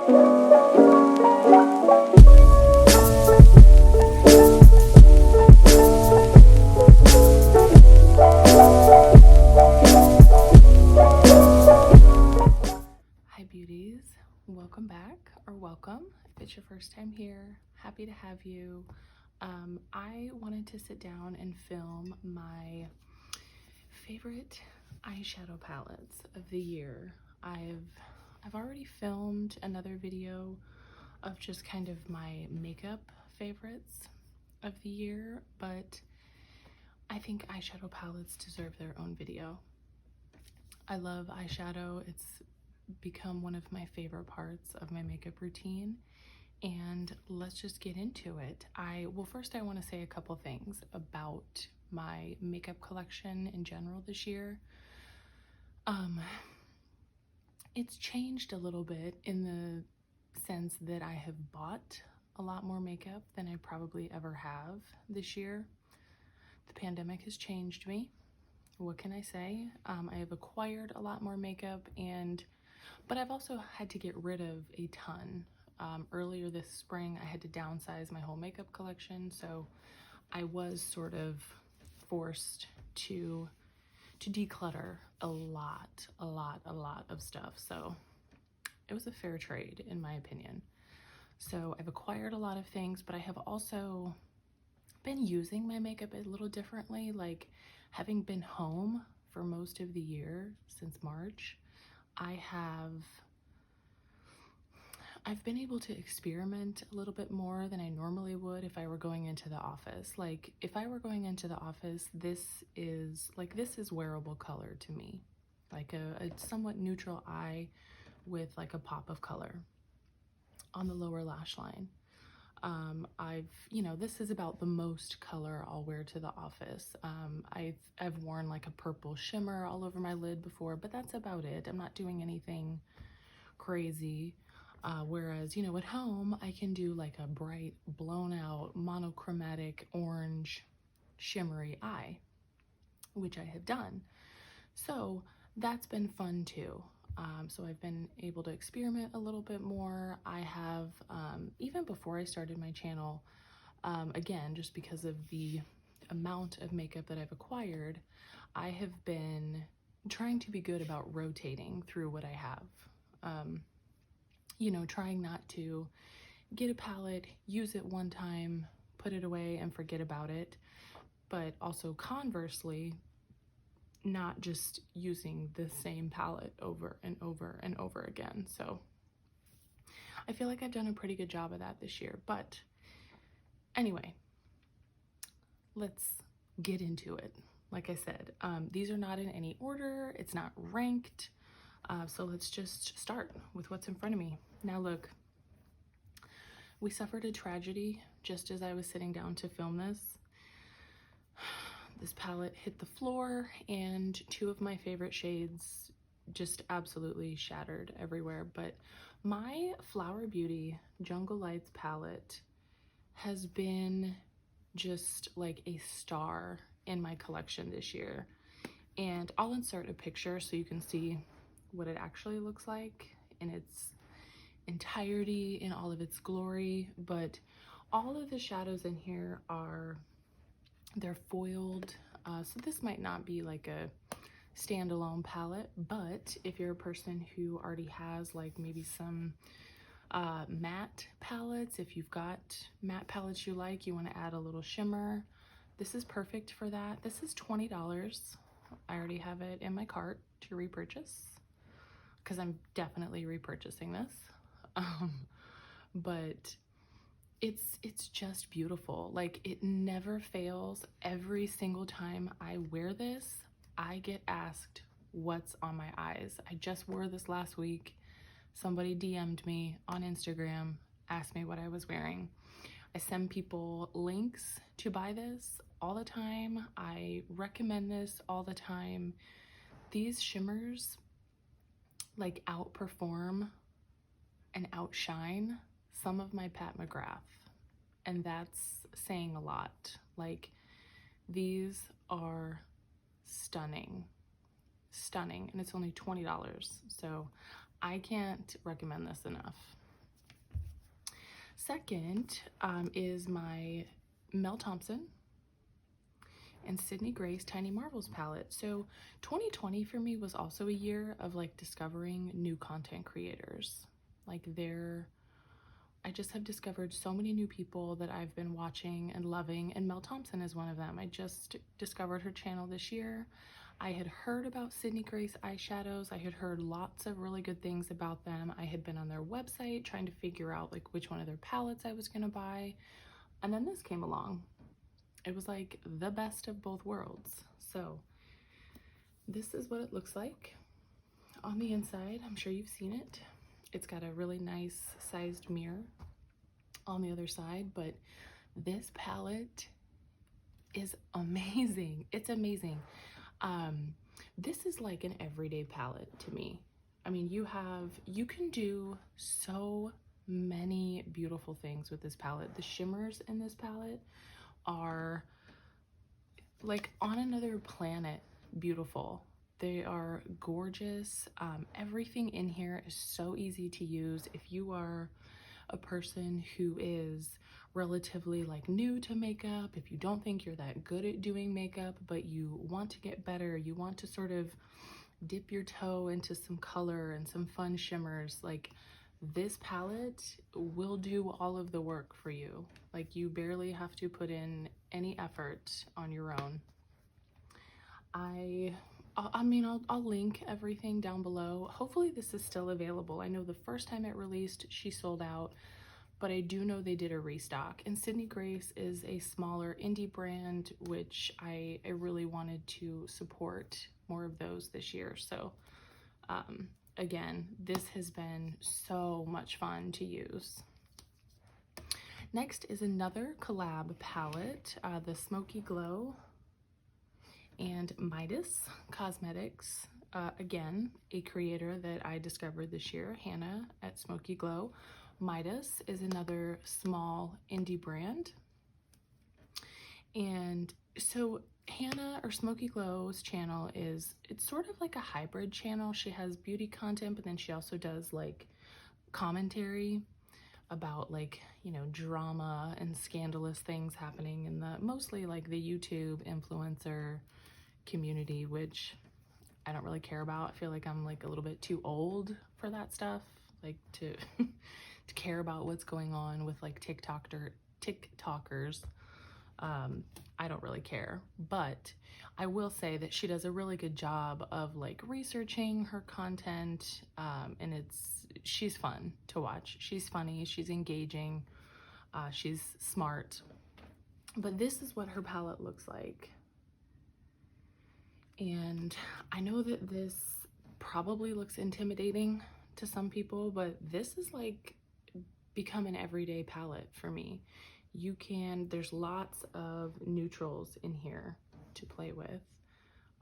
Hi beauties, welcome back, or welcome if it's your first time here. Happy to have you. I wanted to sit down and film my favorite eyeshadow palettes of the year. I've already filmed another video of just kind of my makeup favorites of the year, but I think eyeshadow palettes deserve their own video. I love eyeshadow. It's become one of my favorite parts of my makeup routine, and let's just get into it. Well, first I want to say a couple things about my makeup collection in general this year. It's changed a little bit in the sense that I have bought a lot more makeup than I probably ever have this year. The pandemic has changed me. What can I say? I have acquired a lot more makeup, but I've also had to get rid of a ton. Earlier this spring, I had to downsize my whole makeup collection, so I was sort of forced to declutter a lot of stuff. So it was a fair trade, in my opinion. So I've acquired a lot of things, but I have also been using my makeup a little differently. Like, having been home for most of the year since March, I've been able to experiment a little bit more than I normally would if I were going into the office. Like, if I were going into the office, this is wearable color to me. Like a somewhat neutral eye with like a pop of color on the lower lash line. This is about the most color I'll wear to the office. I've worn like a purple shimmer all over my lid before, but that's about it. I'm not doing anything crazy. Whereas, at home, I can do like a bright, blown out, monochromatic, orange, shimmery eye, which I have done. So that's been fun too. So I've been able to experiment a little bit more. I have, even before I started my channel, again, just because of the amount of makeup that I've acquired, I have been trying to be good about rotating through what I have. Trying not to get a palette, use it one time, put it away and forget about it, but also conversely, not just using the same palette over and over and over again. So I feel like I've done a pretty good job of that this year. But anyway, let's get into it. Like I said, these are not in any order. It's not ranked. So let's just start with what's in front of me. Now look, we suffered a tragedy just as I was sitting down to film this. This palette hit the floor and two of my favorite shades just absolutely shattered everywhere. But my Flower Beauty Jungle Lights palette has been just like a star in my collection this year. And I'll insert a picture so you can see what it actually looks like in its entirety, in all of its glory. But all of the shadows in here they're foiled. So this might not be like a standalone palette, but if you're a person who already has like maybe some matte palettes, if you've got matte palettes you want to add a little shimmer, this is perfect for that. This is $20. I already have it in my cart to repurchase because I'm definitely repurchasing this. But it's just beautiful. Like, it never fails. Every single time I wear this, I get asked what's on my eyes. I just wore this last week. Somebody DM'd me on Instagram, asked me what I was wearing. I send people links to buy this all the time. I recommend this all the time. These shimmers like outperform and outshine some of my Pat McGrath, and that's saying a lot. Like, these are stunning, and it's only $20, so I can't recommend this enough. Second is my Mel Thompson and Sydney Grace Tiny Marvels palette. So 2020 for me was also a year of like discovering new content creators. Like I just have discovered so many new people that I've been watching and loving, and Mel Thompson is one of them. I just discovered her channel this year. I had heard about Sydney Grace eyeshadows. I had heard lots of really good things about them. I had been on their website trying to figure out like which one of their palettes I was gonna buy. And then this came along. It was like the best of both worlds. So this is what it looks like on the inside. I'm sure you've seen it. It's got a really nice sized mirror on the other side, but this palette is amazing. It's amazing. This is like an everyday palette to me. I mean, you can do so many beautiful things with this palette. The shimmers in this palette are like on another planet beautiful. They are gorgeous. Everything in here is so easy to use. If you are a person who is relatively like new to makeup, if you don't think you're that good at doing makeup, but you want to get better, you want to sort of dip your toe into some color and some fun shimmers, like this palette will do all of the work for you. Like you barely have to put in any effort on your own. I mean, I'll link everything down below. Hopefully this is still available. I know the first time it released, she sold out, but I do know they did a restock. And Sydney Grace is a smaller indie brand, which I really wanted to support more of those this year. So again, this has been so much fun to use. Next is another collab palette, the Smokey Glow and Midas Cosmetics. Again, a creator that I discovered this year, Hannah at Smokey Glow. Midas is another small indie brand. And so Hannah or Smokey Glow's channel it's sort of like a hybrid channel. She has beauty content, but then she also does like commentary about like, you know, drama and scandalous things happening in mostly like the YouTube influencer community, which I don't really care about. I feel like I'm like a little bit too old for that stuff, like to to care about what's going on with like TikTokers. I don't really care, but I will say that she does a really good job of like researching her content, and she's fun to watch. She's funny, she's engaging, she's smart. But this is what her palette looks like. And I know that this probably looks intimidating to some people, but this is like become an everyday palette for me. There's lots of neutrals in here to play with,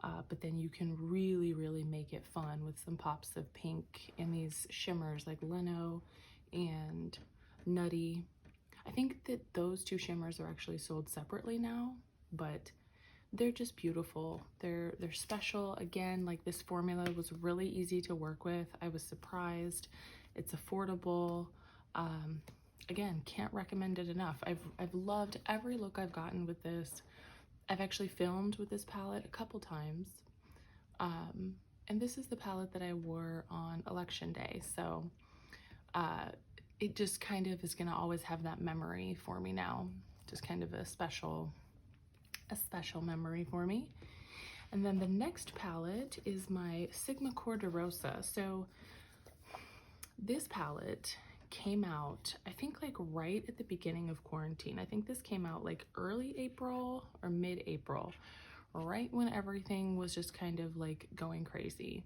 but then you can really, really make it fun with some pops of pink and these shimmers like Leno and Nutty. I think that those two shimmers are actually sold separately now, but they're just beautiful. They're special. Again, like this formula was really easy to work with. I was surprised. It's affordable. Again, can't recommend it enough. I've loved every look I've gotten with this. I've actually filmed with this palette a couple times. And this is the palette that I wore on election day. So it just kind of is gonna always have that memory for me now. Just kind of a special memory for me. And then the next palette is my Sigma Cor de Rosa. So this palette came out, I think like right at the beginning of quarantine. I think this came out like early April or mid-April, right when everything was just kind of like going crazy.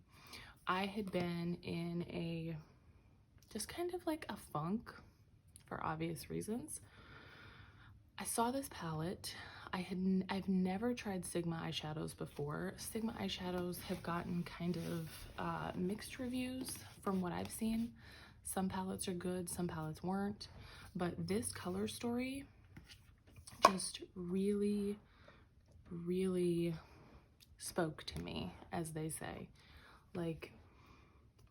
I had been in just kind of like a funk for obvious reasons. I saw this palette. I've never tried Sigma eyeshadows before. Sigma eyeshadows have gotten kind of mixed reviews from what I've seen. Some palettes are good, some palettes weren't, but this color story just really, really spoke to me, as they say. Like,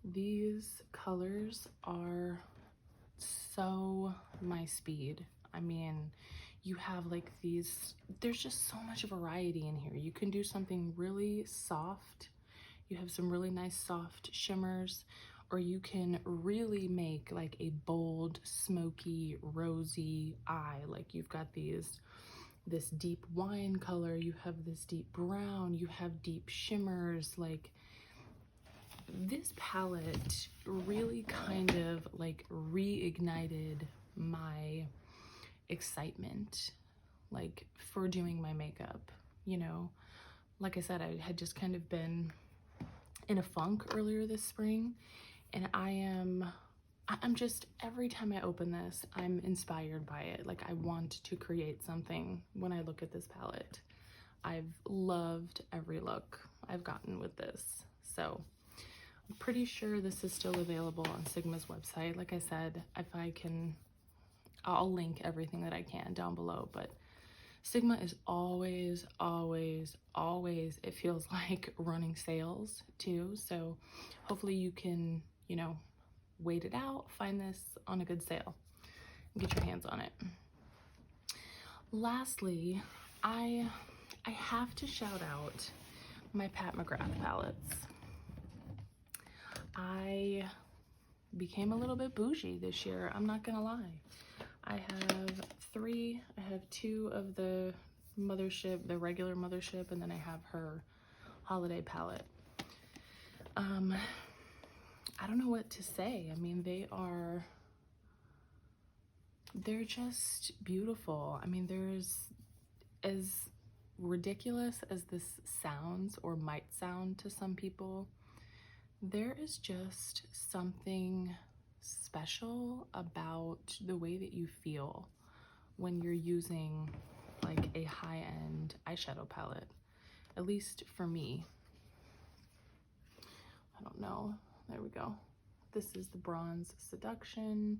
these colors are so my speed. I mean, you have like these, there's just so much variety in here. You can do something really soft. You have some really nice soft shimmers, or you can really make like a bold, smoky, rosy eye. Like you've got this deep wine color, you have this deep brown, you have deep shimmers. Like this palette really kind of like reignited my excitement like for doing my makeup. You know, like I said, I had just kind of been in a funk earlier this spring, and I'm just, every time I open this, I'm inspired by it. Like I want to create something when I look at this palette. I've loved every look I've gotten with this. So I'm pretty sure this is still available on Sigma's website. Like I said, if I can, I'll link everything that I can down below, but Sigma is always, always, always, it feels like, running sales too. So hopefully you can, you know, wait it out, find this on a good sale, and get your hands on it. Lastly, I have to shout out my Pat McGrath palettes. I became a little bit bougie this year, I'm not gonna lie. I have two of the Mothership, the regular Mothership, and then I have her holiday palette. I don't know what to say. I mean, they're just beautiful. I mean, there's, as ridiculous as this sounds or might sound to some people, there is just something special about the way that you feel when you're using like a high-end eyeshadow palette, at least for me. I don't know, there we go. This is the Bronze Seduction.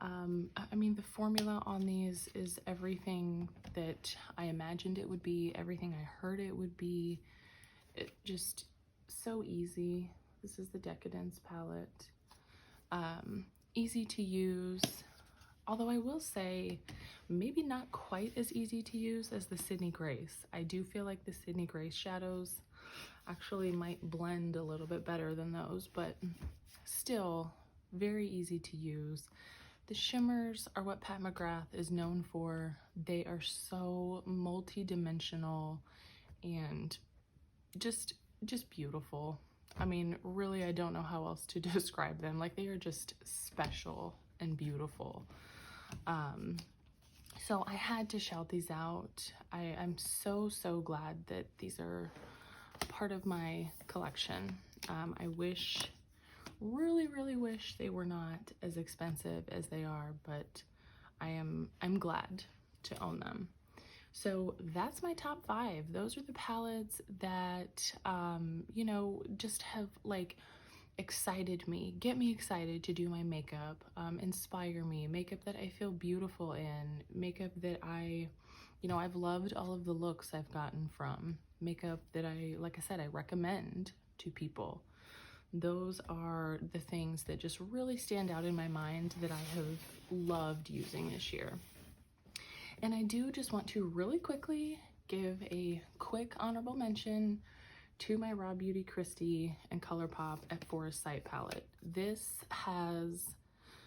I mean, the formula on these is everything that I imagined it would be, everything I heard it would be. It just so easy. This is the Decadence palette. Easy to use, although I will say maybe not quite as easy to use as the Sydney Grace. I do feel like the Sydney Grace shadows actually might blend a little bit better than those, but still very easy to use. The shimmers are what Pat McGrath is known for. They are so multi-dimensional and just beautiful. I mean, really, I don't know how else to describe them. Like, they are just special and beautiful. So I had to shout these out. I'm so glad that these are part of my collection. I really wish they were not as expensive as they are, but I'm glad to own them. So that's my top 5. Those are the palettes that, you know, just have like excited me, get me excited to do my makeup, inspire me, makeup that I feel beautiful in, makeup that you know, I've loved all of the looks I've gotten from, makeup that like I said, I recommend to people. Those are the things that just really stand out in my mind that I have loved using this year. And I do just want to really quickly give a quick honorable mention to my Raw Beauty Christie and Colourpop at Forest Sight palette. This has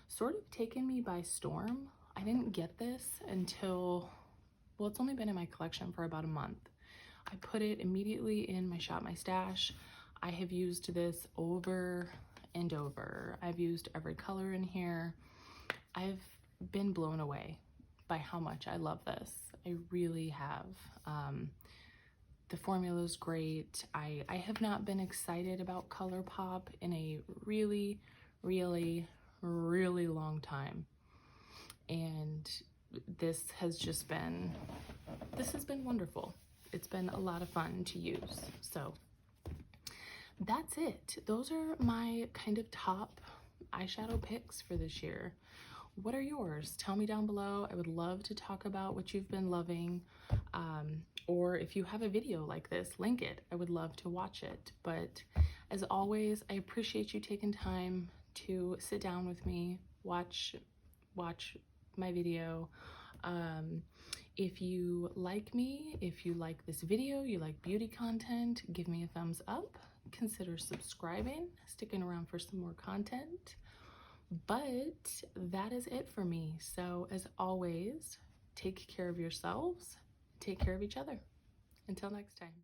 sort of taken me by storm. I didn't get this until, well, it's only been in my collection for about a month. I put it immediately in my Shop My Stash. I have used this over and over. I've used every color in here. I've been blown away by how much I love this. I really have. The formula is great. I have not been excited about Colourpop in a really long time. And this has been wonderful. It's been a lot of fun to use. So that's it. Those are my kind of top eyeshadow picks for this year. What are yours? Tell me down below. I would love to talk about what you've been loving. Or if you have a video like this, link it. I would love to watch it. But as always, I appreciate you taking time to sit down with me, watch watch my video. If you like me, if you like this video, you like beauty content, give me a thumbs up. Consider subscribing, sticking around for some more content. But that is it for me. So as always, take care of yourselves, take care of each other. Until next time.